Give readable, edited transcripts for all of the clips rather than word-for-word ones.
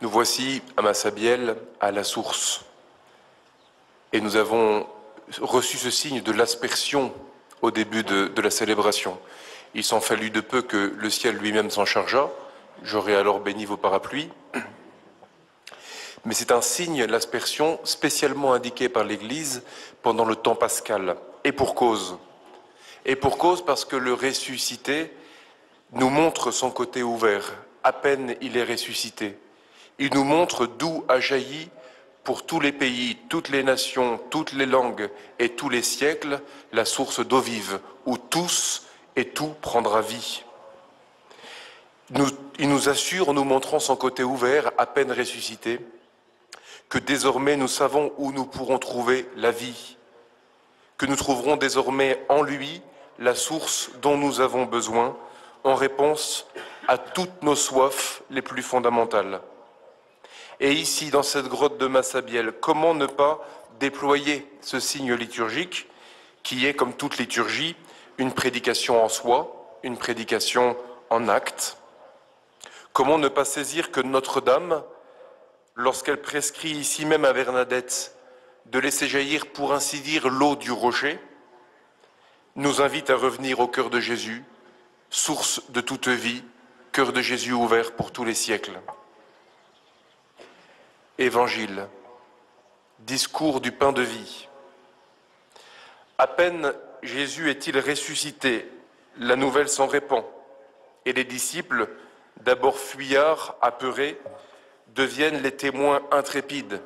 Nous voici à Massabielle, à la source. Et nous avons reçu ce signe de l'aspersion au début de la célébration. Il s'en fallut de peu que le ciel lui-même s'en chargeât. J'aurais alors béni vos parapluies. Mais c'est un signe, l'aspersion, spécialement indiqué par l'Église pendant le temps pascal. Et pour cause. Et pour cause parce que le ressuscité nous montre son côté ouvert. À peine il est ressuscité. Il nous montre d'où a jailli pour tous les pays, toutes les nations, toutes les langues et tous les siècles la source d'eau vive, où tous et tout prendra vie. Il nous assure, en nous montrant son côté ouvert, à peine ressuscité, que désormais nous savons où nous pourrons trouver la vie, que nous trouverons désormais en lui la source dont nous avons besoin en réponse à toutes nos soifs les plus fondamentales. Et ici, dans cette grotte de Massabielle, comment ne pas déployer ce signe liturgique qui est, comme toute liturgie, une prédication en soi, une prédication en acte? Comment ne pas saisir que Notre-Dame, lorsqu'elle prescrit ici même à Bernadette de laisser jaillir, pour ainsi dire, l'eau du rocher, nous invite à revenir au cœur de Jésus, source de toute vie, cœur de Jésus ouvert pour tous les siècles. Évangile, discours du pain de vie. À peine Jésus est-il ressuscité, la nouvelle s'en répand, et les disciples, d'abord fuyards, apeurés, deviennent les témoins intrépides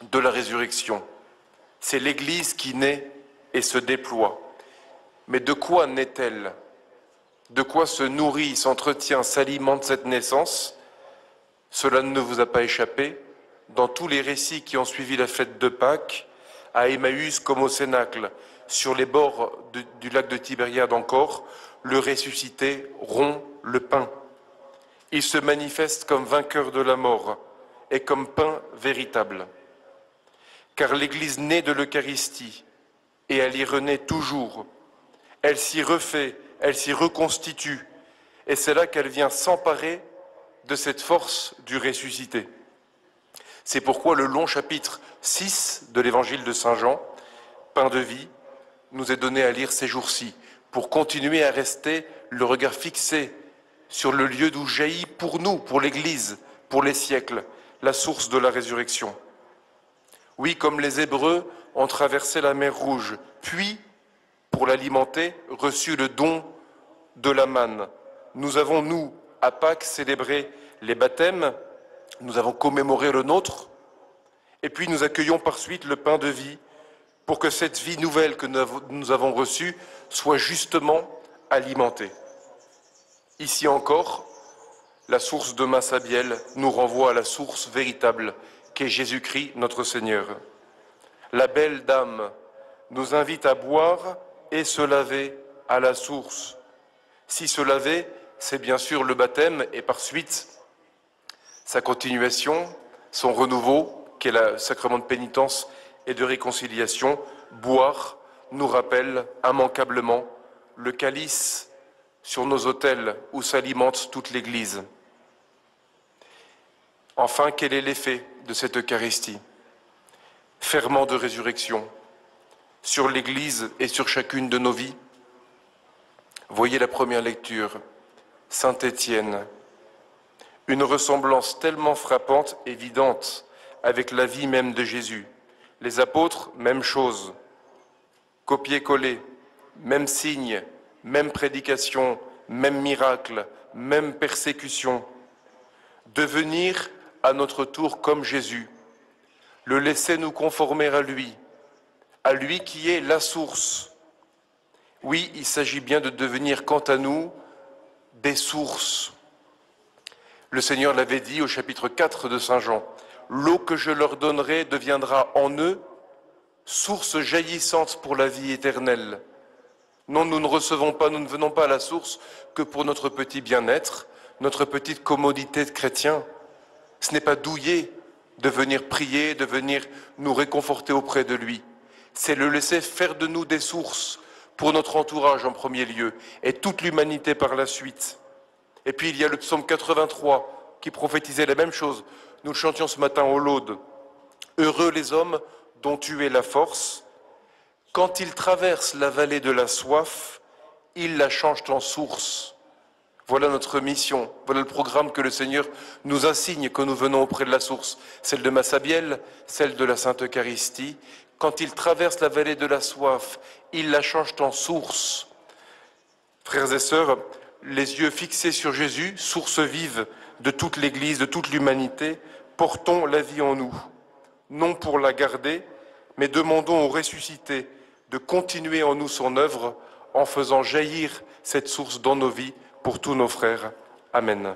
de la résurrection. C'est l'Église qui naît et se déploie. Mais de quoi naît-elle? De quoi se nourrit, s'entretient, s'alimente cette naissance? Cela ne vous a pas échappé. Dans tous les récits qui ont suivi la fête de Pâques, à Emmaüs comme au Cénacle, sur les bords du lac de Tibériade encore, le ressuscité rompt le pain. Il se manifeste comme vainqueur de la mort et comme pain véritable. Car l'Église naît de l'Eucharistie et elle y renaît toujours. Elle s'y refait, elle s'y reconstitue et c'est là qu'elle vient s'emparer de cette force du ressuscité. C'est pourquoi le long chapitre 6 de l'Évangile de Saint Jean, Pain de vie, nous est donné à lire ces jours-ci, pour continuer à rester le regard fixé sur le lieu d'où jaillit pour nous, pour l'Église, pour les siècles, la source de la résurrection. Oui, comme les Hébreux ont traversé la mer Rouge, puis, pour l'alimenter, reçu le don de la manne. Nous avons, nous, à Pâques, célébré les baptêmes. Nous avons commémoré le nôtre, et puis nous accueillons par suite le pain de vie, pour que cette vie nouvelle que nous avons reçue soit justement alimentée. Ici encore, la source de Massabielle nous renvoie à la source véritable, qu'est Jésus-Christ notre Seigneur. La belle dame nous invite à boire et se laver à la source. Si se laver, c'est bien sûr le baptême, et par suite, sa continuation, son renouveau, qui est le sacrement de pénitence et de réconciliation. Boire nous rappelle immanquablement le calice sur nos autels où s'alimente toute l'Église. Enfin, quel est l'effet de cette Eucharistie? Ferment de résurrection sur l'Église et sur chacune de nos vies. Voyez la première lecture, Saint Étienne. Une ressemblance tellement frappante, évidente, avec la vie même de Jésus. Les apôtres, même chose. Copier-coller, même signe, même prédication, même miracle, même persécution. Devenir à notre tour comme Jésus. Le laisser nous conformer à lui qui est la source. Oui, il s'agit bien de devenir, quant à nous, des sources. Le Seigneur l'avait dit au chapitre 4 de Saint Jean, « L'eau que je leur donnerai deviendra en eux source jaillissante pour la vie éternelle. » Non, nous ne recevons pas, nous ne venons pas à la source que pour notre petit bien-être, notre petite commodité de chrétien. Ce n'est pas douillet de venir prier, de venir nous réconforter auprès de lui. C'est le laisser faire de nous des sources pour notre entourage en premier lieu et toute l'humanité par la suite. Et puis il y a le psaume 83 qui prophétisait la même chose. Nous le chantions ce matin au Laude. Heureux les hommes dont tu es la force. Quand ils traversent la vallée de la soif, ils la changent en source. Voilà notre mission, voilà le programme que le Seigneur nous assigne quand nous venons auprès de la source, celle de Massabielle, celle de la Sainte Eucharistie. Quand ils traversent la vallée de la soif, ils la changent en source. Frères et sœurs, les yeux fixés sur Jésus, source vive de toute l'Église, de toute l'humanité, portons la vie en nous, non pour la garder, mais demandons au ressuscité de continuer en nous son œuvre en faisant jaillir cette source dans nos vies pour tous nos frères. Amen.